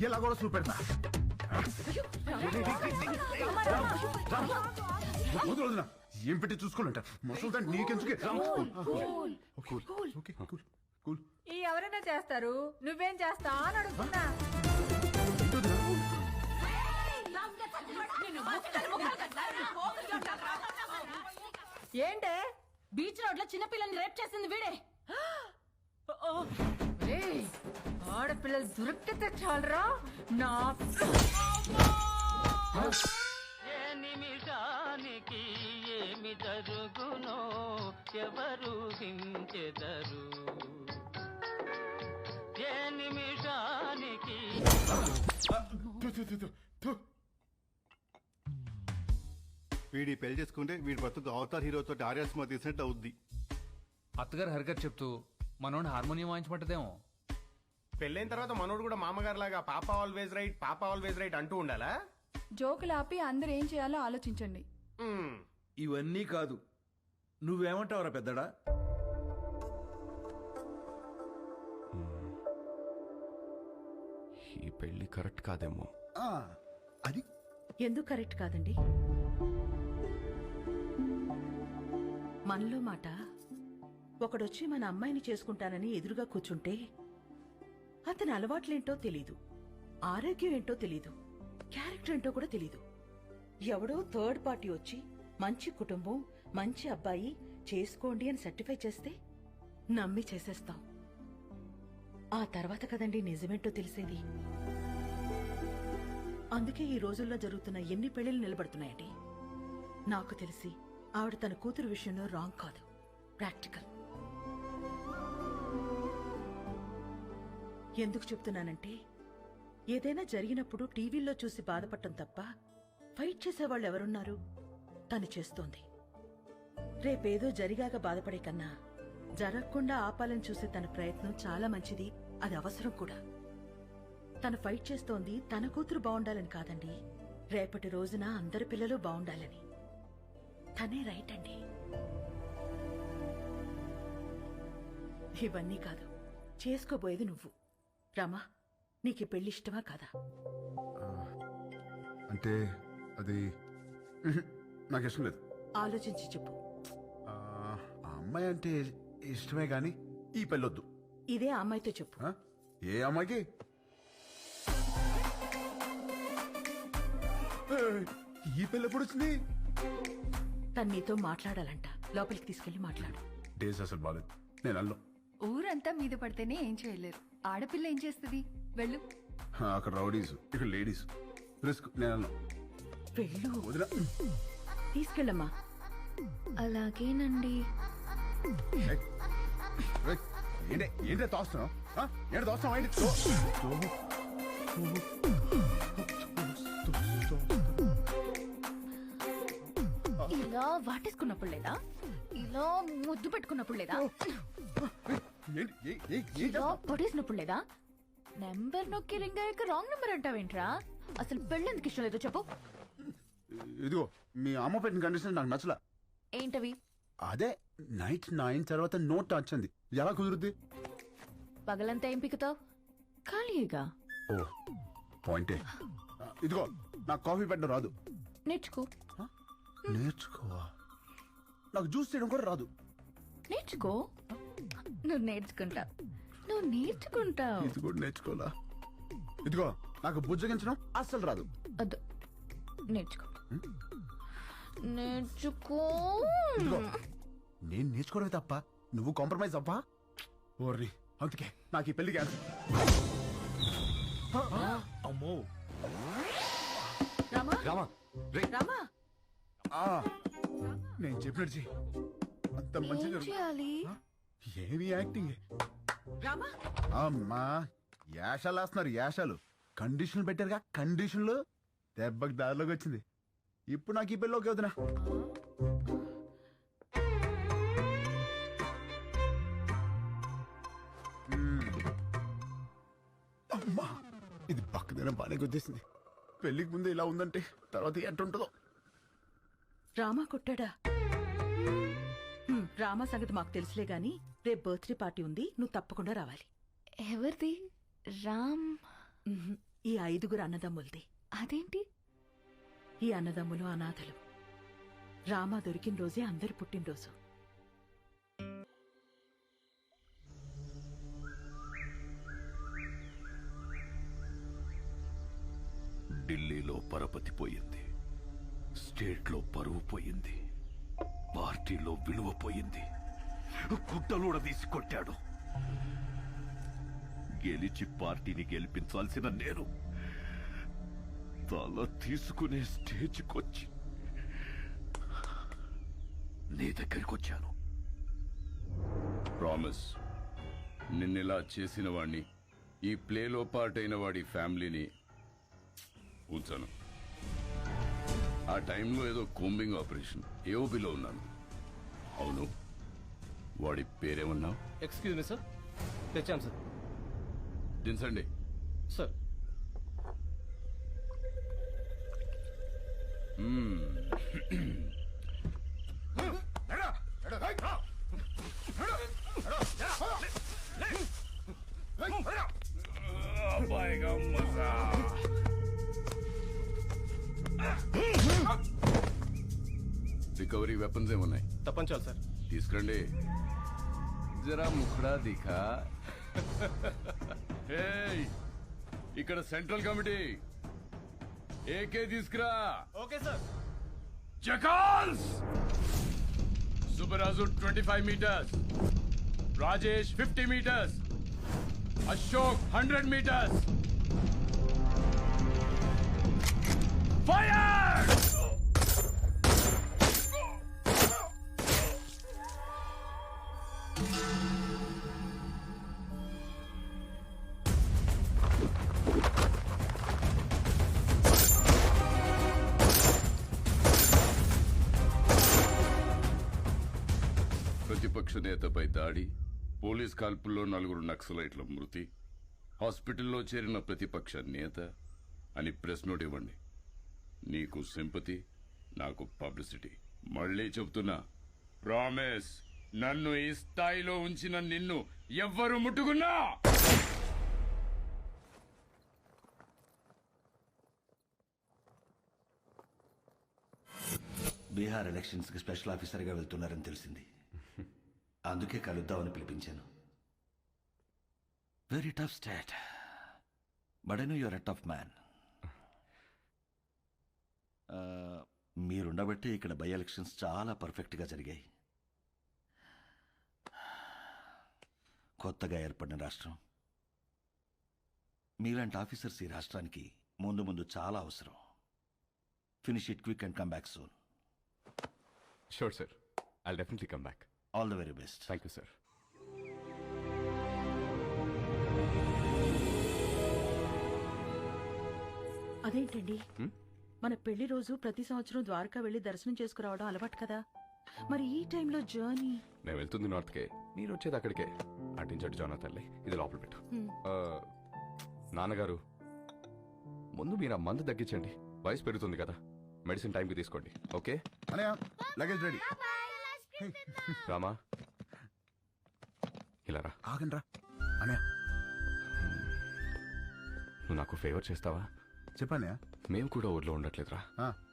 ఇలా కూడా చూపెడతా. వదినా, ఏం పెట్టి చూసుకోవాలంట మసలు నీకెందుకే. ఈ ఎవరైనా చేస్తారు, నువ్వేం చేస్తా అని అడుగుతున్నా. ఏంటే బీచ్ రోడ్ లో చిన్నపిల్లని రేప్ చేసింది వీడే. ఆడపిల్లలు దొరికితే చాలరా నా. ఏ నిమిషానికి ఏమి జరుగునో ఎవరు హించెదరు. ఏ నిమిషానికి వీడి పెళ్లి చేసుకుంటే వీడి బతుకు అవతార్ హీరోతో ఆర్యా సినిమా తీసినట్టు అవుద్ది. అత్తగారు హరికట్ చెప్తూ మనోడు హార్మోనియం వాయించమంటదేమో. పెళ్ళైన తర్వాత మనోడు కూడా మామగారు లాగా పాప ఆల్వేజ్ రైట్, పాప ఆల్వేజ్ రైట్ అంటూ ఉండాలా? జోకులు ఆపి అందరూ ఏం చేయాలో ఆలోచించండి. ఇవన్నీ కాదు, నువ్వేమంటావురా పెద్దడా? ఈ పెళ్లి కరెక్ట్ కాదేమో. అది ఎందుకు కరెక్ట్ కాదండి? మనలో మాట ఒకడొచ్చి మన అమ్మాయిని చేసుకుంటానని ఎదురుగా కూర్చుంటే అతని అలవాట్లేంటో తెలీదు, ఆరోగ్యం ఏంటో తెలీదు, క్యారెక్టర్ ఏంటో కూడా తెలీదు. ఎవడో థర్డ్ పార్టీ వచ్చి మంచి కుటుంబం, మంచి అబ్బాయి చేసుకోండి అని సర్టిఫై చేస్తే నమ్మి చేసేస్తాం. ఆ తర్వాత కదండి నిజమేంటో తెలిసేది. అందుకే ఈ రోజుల్లో జరుగుతున్న ఎన్ని పెళ్లిళ్ళు నిలబడుతున్నాయండి. నాకు తెలిసి ఆవిడ తన కూతురు విషయంలో రాంగ్ కాదు, ప్రాక్టికల్. ఎందుకు చెప్తున్నానంటే ఏదైనా జరిగినప్పుడు టీవీల్లో చూసి బాధపడటం తప్ప ఫైట్ చేసేవాళ్ళు ఎవరున్నారు? తను చేస్తోంది. రేపేదో జరిగాక బాధపడే కన్నా జరగకుండా ఆపాలని చూసే తన ప్రయత్నం చాలా మంచిది, అది అవసరం కూడా. తను ఫైట్ చేస్తోంది తన కూతురు బాగుండాలని కాదండి, రేపటి రోజున అందరి పిల్లలు బాగుండాలని. తనే రైట్ అండి. ఇవన్నీ కాదు, చేసుకోబోయేది నువ్వు. రామా, నీకు పెళ్లి ఇష్టమా కాదా? అంటే అది నాకు ఇష్టం లేదు. ఆలోచించి చెప్పు. ఆ అమ్మాయి అంటే ఇష్టమే గాని ఈ పెళ్ళొద్దు. ఇదే ఆ అమ్మాయితో చెప్పు. ఏ అమ్మాయికి? ఈ పెళ్ళి ఎప్పుడు వచ్చింది? తను నీతో మాట్లాడాలంట, లోపలికి తీసుకెళ్లి మాట్లాడు. డేస్ అసలు బాలేదు, నేను అల్లం. ఊరంతా మీద పడితేనే ఏం చేయలేరు, ఆడపిల్ల ఏం చేస్తుంది? వెళ్ళు. అక్కడ రౌడీస్, ఇక్కడ లేడీస్, రిస్క్. నేను అల్లం. వెళ్ళు. వదిలా. తీసుకెళ్ళమ్మా. అలాగేనండి. ఏంటే తోస్తున్నావు? ఏంటి తోస్తున్నావు? ఏంటి ఇలా వాటేసుకున్నప్పుడు లేదా? ఇలా ముద్దు పెట్టుకున్నప్పుడు లేదా? ఇలా పొడేసినప్పుడు లేదా? నెంబర్ నొక్కి రింగ్ అయ్యాక రాంగ్ నెంబర్ అంటావేంట్రా? అసలు పెళ్ళెందుకు ఇష్టం లేదో చెప్పు. ఇదిగో మీ అమ్మ పెట్టిన కండిషన్ నాకు నచ్చలా. ఏంటవి? అదే నైట్ 9 తర్వాత నో టచ్ అంది. ఎలా కుదురుద్ది? పగలంతా ఏం పిక్కుతావు? ఖాళీగా. ఓ పాయింటే. ఇదిగో నాకు కాఫీ పెట్టడం రాదు. నేర్చుకో. నేర్చుకోవా? నాకు జ్యూస్ చేయడం కూడా రాదు. నేర్చుకో. నువ్వు నేర్చుకుంటావు, నువ్వు నేర్చుకుంటావు. ఇది కూడా నేర్చుకోవాలా? ఇదిగో నాకు బుజ్జగించడం అస్సలు రాదు. వద్దు, నేర్చుకో. నేర్చుకో. నేను నేర్చుకోవడమే తప్ప నువ్వు కాంప్రమైజ్ అవ్వా? ఓర్ని, అందుకే నాకు ఈ పెళ్లి క్యాన్సిల్. అమ్మో రామా, రామా, రామా, నేను చెప్పినట్టు చెయ్యి. అంత మంచిగా జరుగు. చేయాలి. ఏమి యాక్టింగ్? రామా, అమ్మా యాషాలు వేస్తున్నారు, యాషాలు. కండిషన్లు పెట్టారుగా, కండిషన్లు. దెబ్బకి దారిలోకి వచ్చింది. ఇప్పుడు నాకు ఈ పెళ్ళిలోకి వదినా. అమ్మా, ఇది పక్కదైనా బాగానే గుర్తిస్తుంది. పెళ్లికి ముందు ఇలా ఉందంటే తర్వాత ఎట్టుంటుందో. రామా కొట్టాడా? రామా సంగతి మాకు తెలుసులే గాని రేపు బర్త్డే పార్టీ ఉంది, నువ్వు తప్పకుండా రావాలి. ఎవరిది? రామ్? ఈ 5 అన్నదమ్ములది. అదేంటి? ఈ అన్నదమ్ములు అనాథలు. రామా దొరికిన రోజే అందరి పుట్టినరోజు. ఢిల్లీలో పరపతి పోయింది, స్టేట్లో పరువు పోయింది, పార్టీలో విలువ పోయింది. గుడ్డలూడ తీసి కొట్టాడు. గెలిచి పార్టీని గెలిపించాల్సిన నేను తల తీసుకునే స్టేజ్కొచ్చి నీ దగ్గరికి వచ్చాను. ప్రామిస్, నిన్నెలా చేసిన వాణ్ణి, ఈ ప్లేలో పార్ట్ అయిన వాడి ఫ్యామిలీని ఉంచాను. ఆ టైంలో ఏదో కోంబింగ్ ఆపరేషన్ ఏఓబిలో ఉన్నాను. అవును, వాడి పేరేమన్నావు? ఎక్స్క్యూజ్ మీ సార్, తెచ్చాను సార్. దించండి సార్. రికవరీ వెపన్స్ ఏమున్నాయి? తప్పంచాలి సార్. తీసుకురండి. జరా ముఖడా దిఖా. ఏయ్, ఇక్కడ సెంట్రల్ కమిటీ ఏకే తీసుకురా. Okay sir. జకాల్స్ Subbaraju 25 meters, Rajesh 50 meters, Ashok 100 meters. Fire! ప్రతిపక్ష నేతపై దాడి, పోలీస్ కాల్పుల్లో 4 నక్సలైట్ల మృతి, హాస్పిటల్లో చేరిన ప్రతిపక్ష నేత అని ప్రెస్ నోట్ ఇవ్వండి. నీకు సింపతి, నాకు పబ్లిసిటీ. మళ్ళీ చెప్తున్నా, ప్రామిస్, నన్ను ఈ స్థాయిలో ఉంచిన నిన్ను ఎవ్వరు ముట్టుకున్నా బీహార్ ఎలక్షన్స్ కి స్పెషల్ ఆఫీసర్గా వెళ్తున్నారని తెలిసింది. అందుకే కలుద్దామని పిలిపించాను. Very tough state, but I know your a tough man. మీరుండబట్టి ఇక్కడ బై ఎలక్షన్స్ చాలా పర్ఫెక్ట్గా జరిగాయి. కొత్తగా ఏర్పడిన రాష్ట్రం, మీలాంటి ఆఫీసర్స్ ఈ రాష్ట్రానికి ముందు ముందు చాలా అవసరం. Finish it quick and come back soon. Sure sir, I'll definitely come back. All the very best. Thank you sir. అదేంటండి, మన పెళ్లి రోజు ప్రతి సంవత్సరం ద్వారకా వెళ్లి దర్శనం చేసుకురావడం అలవాటు కదా, మరి ఈ టైంలో జర్నీ? నేను వెళ్తుంది నార్త్కే, మీరు వచ్చేది అక్కడికే. అటించట్టు జానా తల్లి, ఇది లోపల పెట్టు. నాన్నగారు, ముందు మీరు ఆ మందు తగ్గించండి, వయసు పెరుగుతుంది కదా. మెడిసిన్ టైంకి తీసుకోండి, ఓకే? Luggage ready. రామా, ఇలా రా. ఆగండి రా. అనయా, నువ్వు నాకు ఫేవర్ చేస్తావా? చెప్పానయా. మేము కూడా ఊర్లో ఉండట్లేదురా,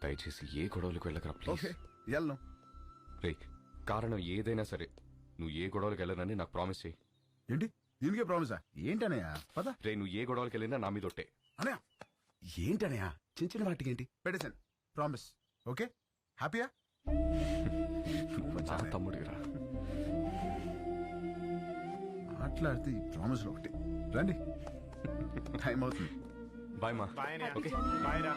దయచేసి ఏ గొడవలకు వెళ్ళకరా ప్లీజ్. వెళ్ళను. రే, కారణం ఏదైనా సరే నువ్వు ఏ గొడవలకు వెళ్ళనని నాకు ప్రామిస్ చేయి. ఏంటి దీనికే ప్రామిసా? ఏంటనయా? పద. రే, నువ్వు ఏ గొడవలకు వెళ్ళినా నా మీద ఒట్టే. అనయా, ఏంటనయా? చిన్న చిన్న వాటికి ఏంటి? పెట్టేశాను. ప్రామిస్. ఓకే, హ్యాపీయా? నా తమ్ముడిరా. మాట్లాడితే ఈ ప్రామిస్లో ఒకటి. రండి, టైం అవుతుంది. బాయ్ మా. ఓకే, బాయ్ రా.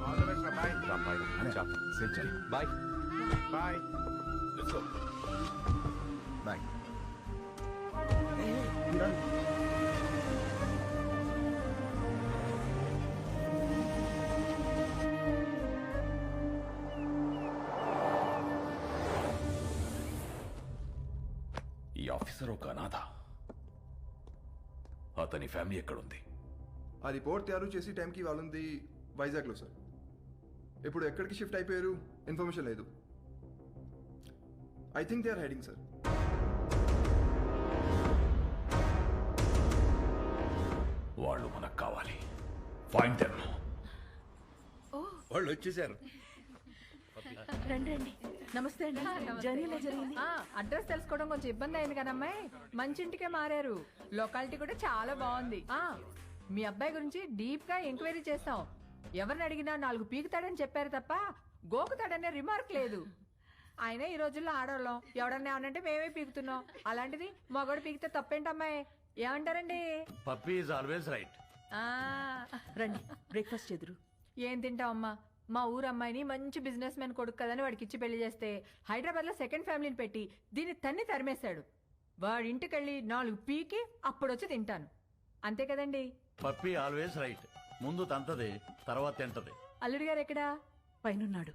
ఆల్ ది బెస్ట్ రా. బాయ్. బాయ్. సేఫ్ చేయండి. Bye. Bye. Let's go. Bye. ఈ ఆఫీసర్ ఒక అనాథ. అతని ఫ్యామిలీ ఎక్కడుంది? ఆ రిపోర్ట్ తయారు చేసి టైంకి వాళ్ళుంది వైజాగ్లో సార్. ఇప్పుడు ఎక్కడికి షిఫ్ట్ అయిపోయారు ఇన్ఫర్మేషన్ లేదు. I think they are hiding sir. వాళ్ళు మనకు కావాలి. Find them. వాళ్ళు వచ్చేసారు. రండి రండి. నమస్తే అండి. జర్నీ ఎలా జరిగింది? అడ్రస్ తెలుసుకోవడం కొంచెం ఇబ్బంది అయింది కదమ్మాయి. మంచి ఇంటికే మారారు. లొకాలిటీ కూడా చాలా బాగుంది. మీ అబ్బాయి గురించి డీప్ గా ఎంక్వైరీ చేస్తాం. ఎవరిని అడిగినా 4 పీకుతాడని చెప్పారు తప్ప గోకుతాడనే రిమార్క్ లేదు. ఆయన ఈ రోజుల్లో ఆడవాళ్ళం. ఎవడన్నా ఏమనంటే మేమే పీకుతున్నాం. అలాంటిది మగోడు పీకితే తప్పేంటమ్మాయి? ఏమంటారండి? Puppy is always right. రండి బ్రేక్ఫాస్ట్ ఎదురు. ఏం తింటావమ్మా? మా ఊరు అమ్మాయిని మంచి బిజినెస్ మ్యాన్ కొడుకు కదని వాడికి ఇచ్చి పెళ్లి చేస్తే హైదరాబాద్ లో సెకండ్ ఫ్యామిలీని పెట్టి దీన్ని తన్ని తరిమేశాడు. వాడి ఇంటికెళ్ళి 4 పీకి అప్పుడొచ్చి తింటాను. అంతే కదండి? Puppy always right. ముందు తంతది, తర్వాత తింటది. అల్లుడు గారు ఎక్కడా? పైనున్నాడు.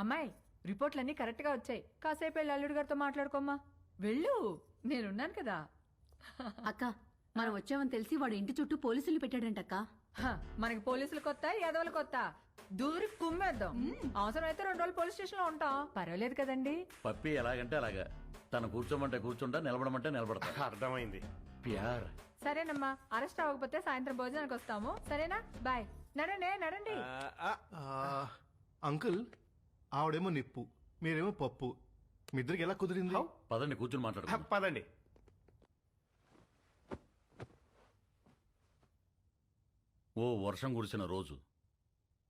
అమ్మాయి రిపోర్ట్లన్నీ కరెక్ట్ గా వచ్చాయి. కాసేపు వెళ్ళి అల్లుడు గారితో మాట్లాడుకోమ్మా. వెళ్ళు, నేనున్నాను కదా. అక్క, మనం వచ్చామని తెలిసి వాడు ఇంటి చుట్టూ పోలీసులు పెట్టాడంటక్క. మనకి పోలీసులు కొత్త, యాదవులు కొత్త. దూరి కుమ్మేద్దాం. అవసరం అయితే 2 రోజులు పోలీస్ స్టేషన్ లో ఉంటాం. పర్వాలేదు కదండి? పప్పీ ఎలాగంటే అలాగా. తను కూర్చోమంటే కూర్చుంటా, నిలబడమంటే నిలబడతా. అర్థమైంది. ప్యార్. సరేనమ్మా, అరెస్ట్ అవ్వకపోతే సాయంత్రం భోజనానికి వస్తాము. సరేనా? బాయ్. నడండి. అంకుల్, ఆవిడేమో నిప్పు, మీరేమో పప్పు. మీ ఇద్దరికి ఎలా కుదిరింది? పదండి, కూర్చుని మాట్లాడు. పదండి. ఓ వర్షం కురిసిన రోజు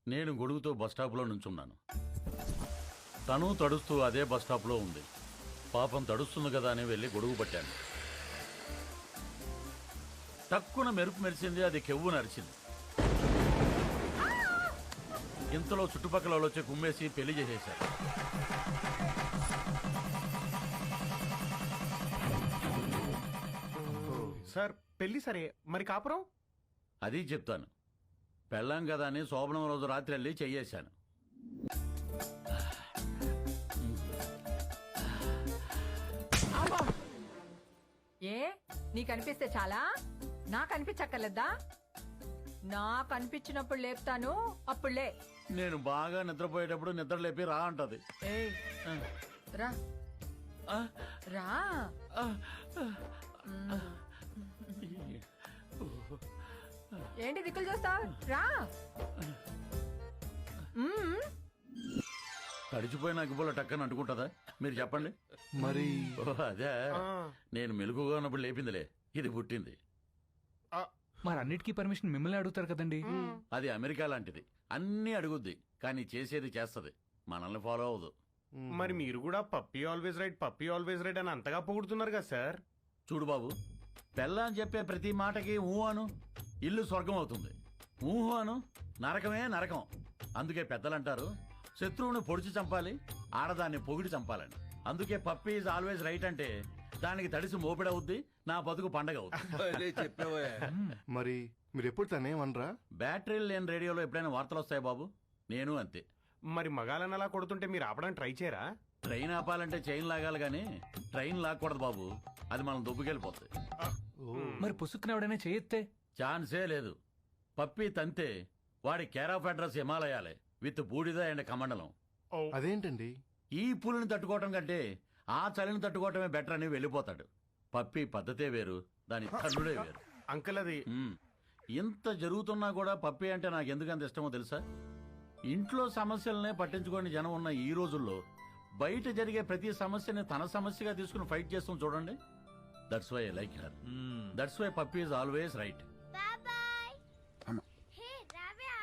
నేను గొడుగుతో బస్టాప్లో నుంచున్నాను. తను తడుస్తూ అదే బస్టాప్లో ఉంది. పాపం తడుస్తుంది కదా అని వెళ్ళి గొడుగు పట్టాను. తక్కువ మెరుపు మెరిసింది, అది కెవ్వు నరిచింది. ఇంతలో చుట్టుపక్కల వాళ్ళు వచ్చి కుమ్మేసి పెళ్లి చేసేశారు. సార్ పెళ్లి సరే, మరి కాపురం? అది చెప్తాను. పెళ్ళాం కదా అని శోభనం రోజు రాత్రి వెళ్ళి చెయ్యేశాను. ఏ నీకు అనిపిస్తే చాలా? నాకు అనిపించక్కర్లేదా? నాకు అనిపించినప్పుడు లేపుతాను, అప్పుడులే. నేను బాగా నిద్రపోయేటప్పుడు నిద్ర లేపి రా అంటది. రా రా. ఏంటి దిక్కులు చూస్తావు? రా. తడిచిపోయిన అగ్గిపుల్ల టక్కని అంటుకుంటుందా? మీరు చెప్పండి. మరి అదే నేను మెలుగుగా ఉన్నప్పుడు లేపిందిలే, ఇది పుట్టింది. మరి అన్నిటికీ పర్మిషన్ మిమ్మల్ని అడుగుతారు కదండి. అది అమెరికా లాంటిది, అన్నీ అడుగుద్ది, కానీ చేసేది చేస్తది, మనల్ని ఫాలో అవ్వదు. మరి మీరు కూడా పప్పీ ఆల్వేస్ రైట్ అని అంతగా పొగుడుతున్నారు కదా సార్. చూడు బాబు, పెళ్ళాని చెప్పే ప్రతి మాటకి ఊ అను, ఇల్లు స్వర్గం అవుతుంది. ఊహు అను, నరకమే నరకం. అందుకే పెద్దలంటారు, శత్రువుని పొడిచి చంపాలి, ఆడదాన్ని పొగిడి చంపాలని. అందుకే పప్పీ ఈజ్ ఆల్వేస్ రైట్ అంటే దానికి తడిసి మోపిడవుద్ది, నా బతుకు పండగ అవుతుంది. మరి మీరు ఎప్పుడు తనేమనరా? బ్యాటరీలు లేని రేడియోలో ఎప్పుడైనా వార్తలు వస్తాయి బాబు, నేను అంతే. మరి మగాలని అలా కొడుతుంటే మీరు ఆపడానికి ట్రై చేయరా? ట్రైన్ ఆపాలంటే చైన్ లాగాలి గానీ ట్రైన్ లాక్కూడదు బాబు, అది మనం దుబ్బుకెళ్ళిపోతుంది. మరి పుసుక్కున ఎవడైనా చేయొత్తే? ఛాన్సే లేదు. పప్పి తంతే వాడి కేర్ ఆఫ్ అడ్రస్ హిమాలయాలే, విత్ బూడిద అండ్ కమండలం. అదేంటండి? ఈ పులిని తట్టుకోవటం కంటే ఆ చలిని తట్టుకోవటమే బెటర్ అని వెళ్ళిపోతాడు. పప్పి పద్ధతే వేరు, దాని తల్లుడే వేరు. అంకుల్ అది ఇంత జరుగుతున్నా కూడా పప్పి అంటే నాకు ఎందుకంత ఇష్టమో తెలుసా? ఇంట్లో సమస్యలనే పట్టించుకోని జనం ఉన్న ఈ రోజుల్లో బయట జరిగే ప్రతి సమస్యని తన సమస్యగా తీసుకుని ఫైట్ చేస్తాం చూడండి. That's why I like her. That's why puppy is always right.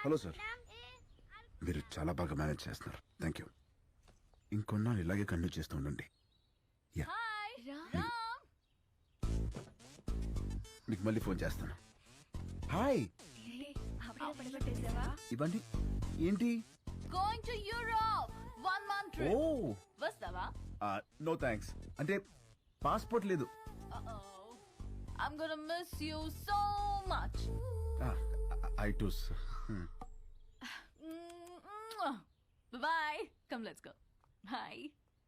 Hello sir, మీరు చాలా బాగా మేనేజ్ చేస్తున్నారు. Thank you. ఇంకొన్నాళ్ళు ఇలాగే కంటిన్యూ చేస్తూ ఉండండి. యా, మీకు మళ్ళీ ఫోన్ చేస్తాను. హాయ్, ఇవ్వండి. ఏంటి? Going to Europe 1 month trip. ఓ, వస్తావా? No thanks. అంటే పాస్పోర్ట్ లేదు. I'm gonna miss you so much. I too. Bye. Come, let's go. Bye.